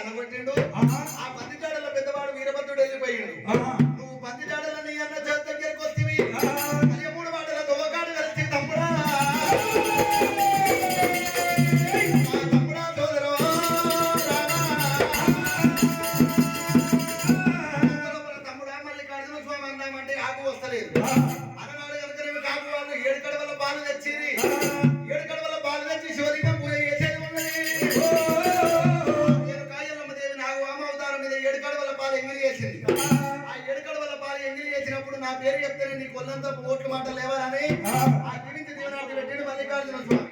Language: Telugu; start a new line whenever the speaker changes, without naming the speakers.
అడగొట్టిండు. ఆ పందిజాడల పెద్దవాడు వీరభద్రుడు వెళ్ళిపోయిండు. నువ్వు పందిజాడల నీ అన్న దగ్గరికి వస్తేవి అదే 3 మాటల దొవకాడు కలిసి తమ్ముడా తమ్ముడా సోదరో తమ్ముడా మల్లికార్జున స్వామి అందామంటే ఆకు వస్తలేదు. అలనాడు కనుక కాకు వాళ్ళు 7 కడవల పాలు తెచ్చింది. 7 కడవల పాలు తెచ్చి శివలింగం పూజ చేసేది ఉన్నది. నేను కాయలమ్మ దేవి నాకు అవతారం మీద 7 కడవల పాలు ఎంగిలి చేసింది. ఆ 7 కడవల పాలు ఎంగిలి చేసినప్పుడు నా పేరు చెప్తేనే నీ కొల్లంతా ఓట్లు మాటలు లేవాలని ఆ జీవిత దీవనార్థి పెట్టిండు మల్లికార్జున స్వామి.